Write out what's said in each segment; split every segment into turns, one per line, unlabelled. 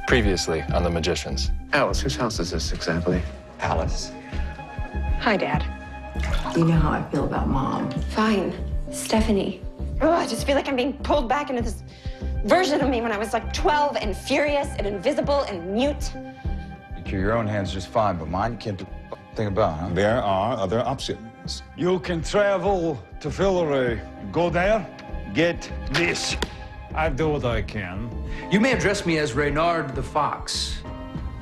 Previously on The Magicians.
Alice, whose house is this exactly?
Alice.
Hi, Dad.
You know how I feel about Mom.
Fine. Stephanie. Oh, I just feel like I'm being pulled back into this version of me when I was like 12 and furious and invisible and mute.
You cure your own hands just fine, but mine you can't do a thing about, huh?
There are other options.
You can travel to Phillery. Go there, get this. I do what I can.
You may address me as Reynard the Fox.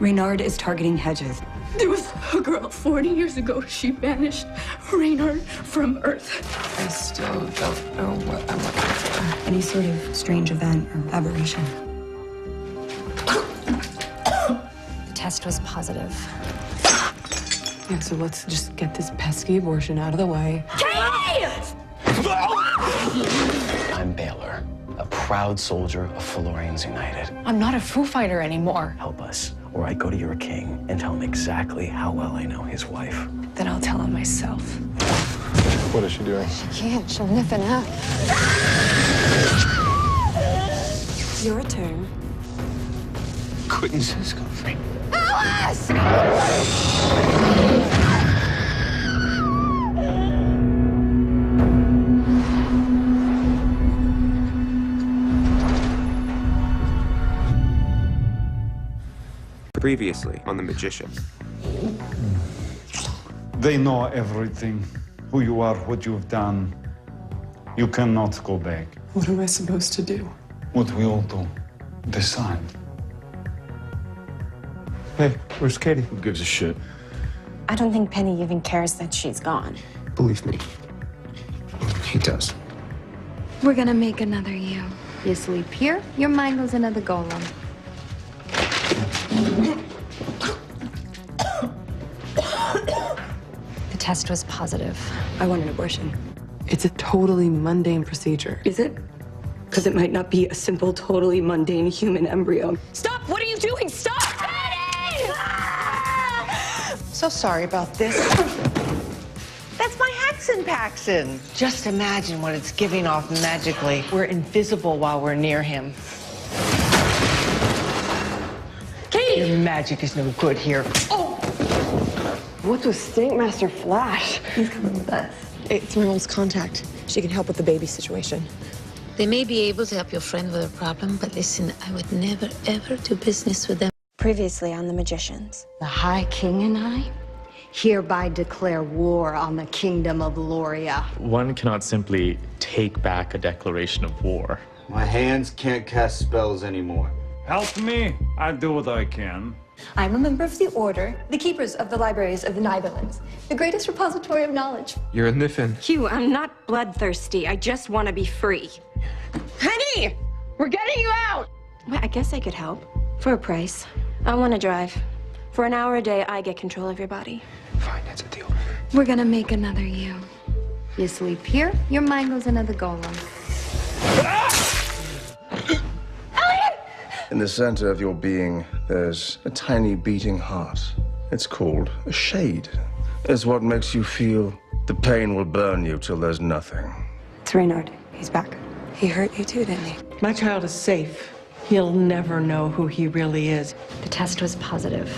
Reynard is targeting Hedges.
There was a girl 40 years ago. She banished Reynard from Earth.
I still don't know what I'm looking for. Any sort of strange event or aberration.
The test was positive.
Yeah, so let's just get this pesky abortion out of the way.
I'm Baylor, a proud soldier of Phillorians United.
I'm not a Foo Fighter anymore.
Help us, or I go to your king and tell him exactly how well I know his wife.
Then I'll tell him myself.
What is she doing?
She can't. She'll nip it up.
Your turn.
Quinton's his girlfriend.
Alice!
Previously on The Magicians.
They know everything. Who you are, what you've done. You cannot go back.
What am I supposed to do?
What we all do. Decide. Hey, where's Katie?
Who gives a shit?
I don't think Penny even cares that she's gone.
Believe me, he does.
We're gonna make another you. You sleep here, your mind goes into the golem. The test was positive.
I want an abortion.
It's a totally mundane procedure.
Is it? Because it might not be a simple, totally mundane human embryo.
Stop! What are you doing? Stop!
So sorry about this. That's my Haxon Paxon. Just imagine what it's giving off magically. We're invisible while we're near him.
Katie!
Your magic is no good here.
Oh! What's with Stinkmaster Flash?
He's coming with us.
It's my mom's contact. She can help with the baby situation.
They may be able to help your friend with a problem, but listen, I would never, ever do business with them.
Previously on The Magicians.
The High King and I hereby declare war on the kingdom of Loria.
One cannot simply take back a declaration of war.
My hands can't cast spells anymore.
Help me. I do what I can.
I'm a member of the Order, the keepers of the libraries of the Netherlands, the greatest repository of knowledge.
You're a Niffin.
Hugh, I'm not bloodthirsty. I just want to be free.
Penny! We're getting you out!
Well, I guess I could help. For a price. I want to drive. For an hour a day, I get control of your body.
Fine, that's a deal.
We're gonna make another you. You sleep here, your mind goes into the golem.
In the center of your being, there's a tiny beating heart. It's called a shade. It's what makes you feel the pain will burn you till there's nothing.
It's Reynard. He's back. He hurt you too, didn't he?
My child is safe. He'll never know who he really is.
The test was positive.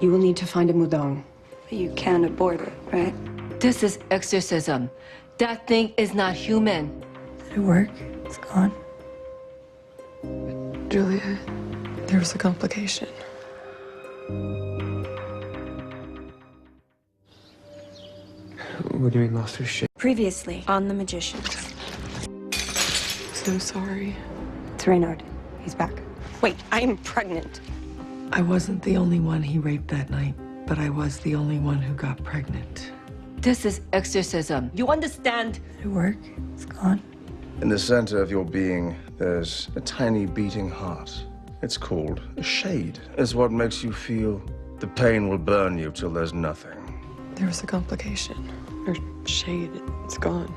You will need to find a mudong. You can abort it, right?
This is exorcism. That thing is not human.
Did it work? It's gone.
Julia, there was a complication.
What do you mean lost her shit?
Previously on The Magicians.
So sorry.
It's Reynard. He's back.
Wait, I'm pregnant.
I wasn't the only one he raped that night, but I was the only one who got pregnant.
This is exorcism. You understand?
Did it work? It's gone.
In the center of your being, there's a tiny beating heart. It's called a shade. It's what makes you feel the pain will burn you till there's nothing.
There was a complication. Or shade. It's gone.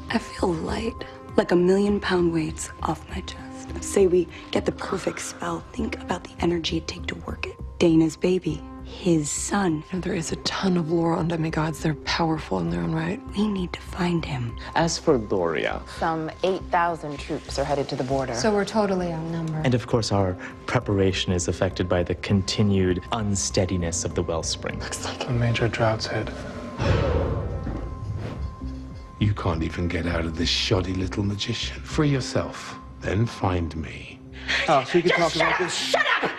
I feel light, like 1,000,000-pound weights off my chest. Say we get the perfect spell. Think about the energy it'd take to work it. Dana's baby. his son.
You know, there is a ton of lore on demigods. They're powerful in their own right.
We need to find him.
As for Loria,
Some 8,000 troops are headed to the border.
So we're totally outnumbered.
And of course, our preparation is affected by the continued unsteadiness of the wellspring.
Looks like
A major drought's hit.
You can't even get out of this shoddy little magician. Free yourself, then find me.
Oh, so you can talk about this?
Shut up!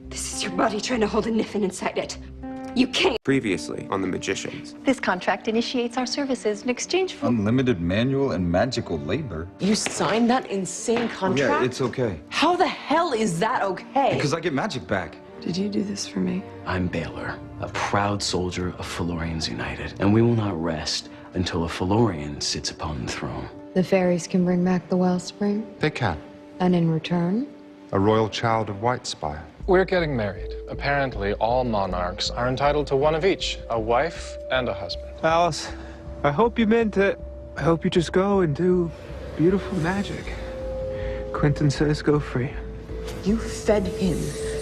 This is your body trying to hold a Niffin inside it. You can't.
Previously on The Magicians.
This contract initiates our services in exchange for...
Unlimited manual and magical labor.
You signed that insane contract?
Yeah, it's okay.
How the hell is that okay?
Because I get magic back.
Did you do this for me?
I'm Baylor, a proud soldier of Phillorians United, and we will not rest until a Phillorian sits upon the throne.
The fairies can bring back the wellspring,
They can.
and in return,
A royal child of Whitespire.
We're getting married. Apparently, all monarchs are entitled to one of each, a wife and a husband.
Alice, I hope you meant it. I hope you just go and do beautiful magic. Quinton says go free.
You fed him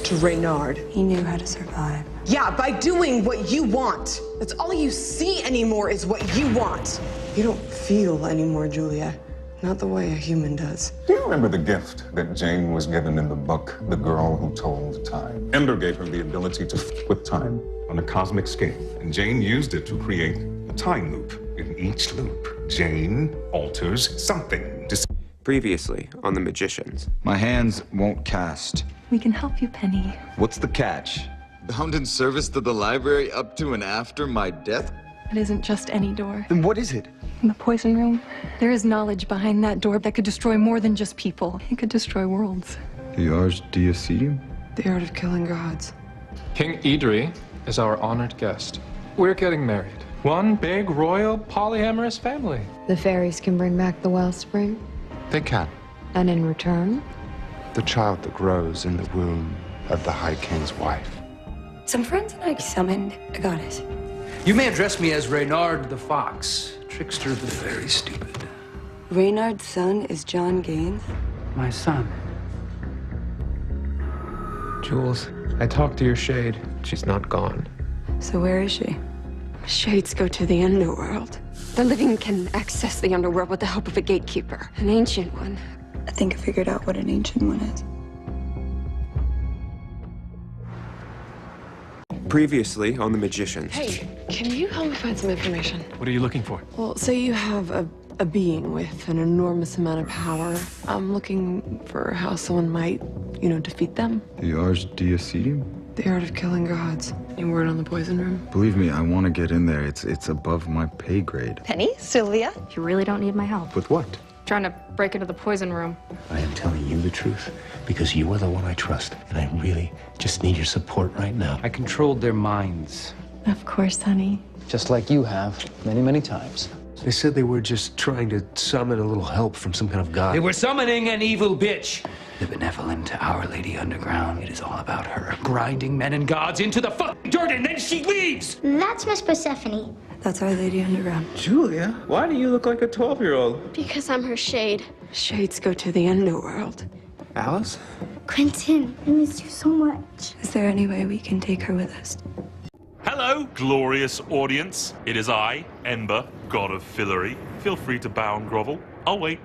to Reynard.
He knew how to survive.
Yeah, by doing what you want. That's all you see anymore is what you want. You don't feel anymore, Julia. Not the way a human does.
Do you remember the gift that Jane was given in the book, The Girl Who Told Time? Ember gave her the ability to f with time on a cosmic scale, and Jane used it to create a time loop. In each loop, Jane alters something.
Previously on The Magicians.
My hands won't cast.
we can help you, Penny.
What's the catch?
Bound in service to the library up to and after my death?
It isn't just any door.
Then what is it?
In the poison room, there is knowledge behind that door that could destroy more than just people. It could destroy worlds.
The Ars Diacetum?
The art of killing gods.
King Idri is our honored guest. We're getting married. One big, royal, polyamorous family.
The fairies can bring back the wellspring,
They can.
and in return,
The child that grows in the womb of the High King's wife.
Some friends and I summoned a goddess.
You may address me as Reynard the Fox, trickster of the fairies, stupid.
Reynard's son is John Gaines.
My son. Jules, I talked to your shade. She's not gone.
So where is she?
Shades go to the underworld. The living can access the underworld with the help of a gatekeeper, an ancient one.
I think I figured out what an ancient one is.
Previously on The Magicians.
Hey, can you help me find some information?
What are you looking for?
Well, say you have a being with an enormous amount of power. I'm looking for how someone might, defeat them.
The Ars Diacetum?
The art of killing gods. Any word on the poison room?
Believe me, I want to get in there. It's above my pay grade.
Penny, Sylvia?
You really don't need my help.
With what?
Trying to break into the poison room.
I am telling you the truth because you are the one I trust, and I really just need your support right now.
I controlled their minds.
Of course, honey.
Just like you have many, many times.
They said they were just trying to summon a little help from some kind of god.
They were summoning an evil bitch.
The benevolent Our Lady Underground, it is all about her.
Grinding men and gods into the fucking dirt, and then she leaves!
That's Miss Persephone.
That's Our Lady Underground.
Julia, why do you look like a 12-year-old?
Because I'm her shade.
Shades go to the underworld.
Alice?
Quinton, I miss you so much.
Is there any way we can take her with us?
Hello, glorious audience. It is I, Ember, god of Phillery. Feel free to bow and grovel. I'll wait.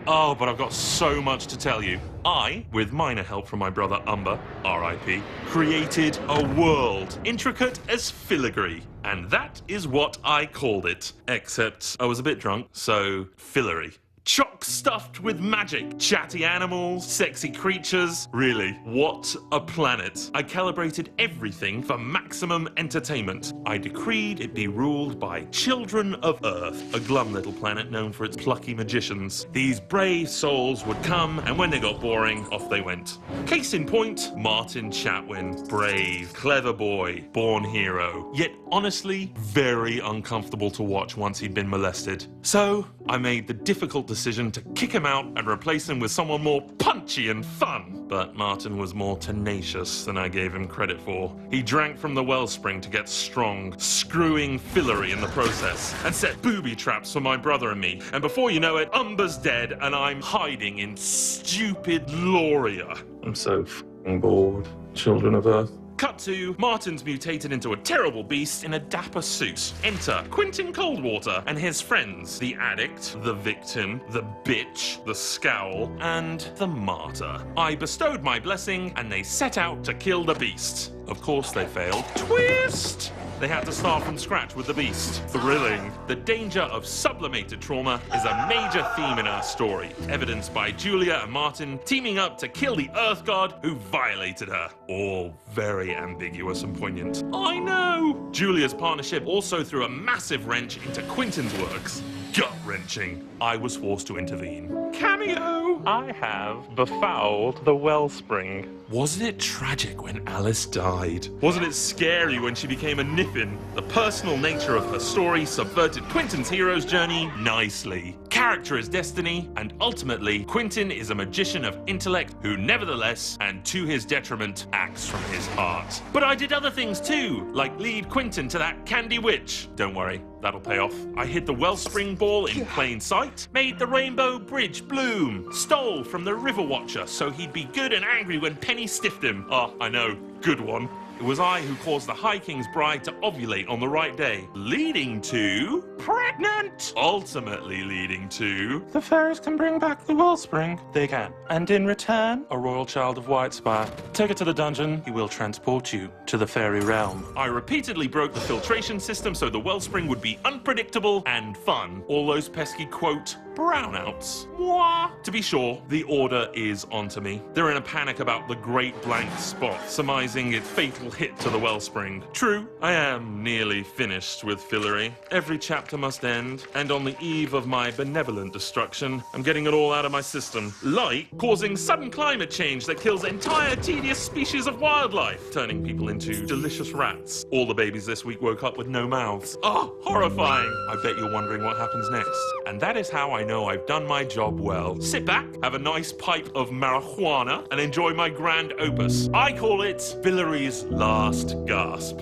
Oh, but I've got so much to tell you. I, with minor help from my brother Umber, R.I.P., created a world intricate as filigree. And that is what I called it. Except I was a bit drunk, so Phillery. Chock stuffed with magic, chatty animals, sexy creatures. Really, what a planet. I calibrated everything for maximum entertainment. I decreed it be ruled by children of Earth, a glum little planet known for its plucky magicians. These brave souls would come, and when they got boring, off they went. Case in point, Martin Chatwin. Brave, clever boy, born hero. Yet honestly, very uncomfortable to watch once he'd been molested. So, I made the difficult decision to kick him out and replace him with someone more punchy and fun. But Martin was more tenacious than I gave him credit for. He drank from the wellspring to get strong, screwing Phillery in the process, and set booby traps for my brother and me. And before you know it, Umber's dead and I'm hiding in stupid Loria. I'm so f***ing bored, children of Earth. Cut to Martin's mutated into a terrible beast in a dapper suit. Enter Quinton Goldwater and his friends, the addict, the victim, the bitch, the scowl, and the martyr. I bestowed my blessing and they set out to kill the beast. Of course they failed. Twist! They had to start from scratch with the beast. Thrilling. The danger of sublimated trauma is a major theme in our story, evidenced by Julia and Martin teaming up to kill the Earth God who violated her. All very ambiguous and poignant. I know! Julia's partnership also threw a massive wrench into Quinton's works. Gut-wrenching. I was forced to intervene. Cameo! I have befouled the wellspring. Wasn't it tragic when Alice died? Wasn't it scary when she became a Niffin? The personal nature of her story subverted Quinton's hero's journey nicely. Character is destiny, and ultimately, Quinton is a magician of intellect who nevertheless, and to his detriment, acts from his heart. But I did other things too, like lead Quinton to that candy witch. Don't worry, that'll pay off. I hid the wellspring ball in plain sight, made the rainbow bridge bloom, stole from the river watcher so he'd be good and angry when Penny stiffed him. Ah, I know, good one. It was I who caused the High King's bride to ovulate on the right day, leading to pregnant, ultimately leading to the fairies can bring back the wellspring. They can. And in return, a royal child of Whitespire. Take it to the dungeon. He will transport you to the fairy realm. I repeatedly broke the filtration system so the wellspring would be unpredictable and fun. All those pesky, quote, brownouts. Mwah. To be sure, the Order is onto me. They're in a panic about the Great Blank Spot, surmising its fatal hit to the wellspring. True, I am nearly finished with Phillery. Every chapter must end, and on the eve of my benevolent destruction, I'm getting it all out of my system. Like causing sudden climate change that kills entire tedious species of wildlife, turning people into delicious rats. All the babies this week woke up with no mouths. Oh, horrifying! I bet you're wondering what happens next. And that is how I know I've done my job well. Sit back, have a nice pipe of marijuana, and enjoy my grand opus. I call it Phillery's Last Gasp.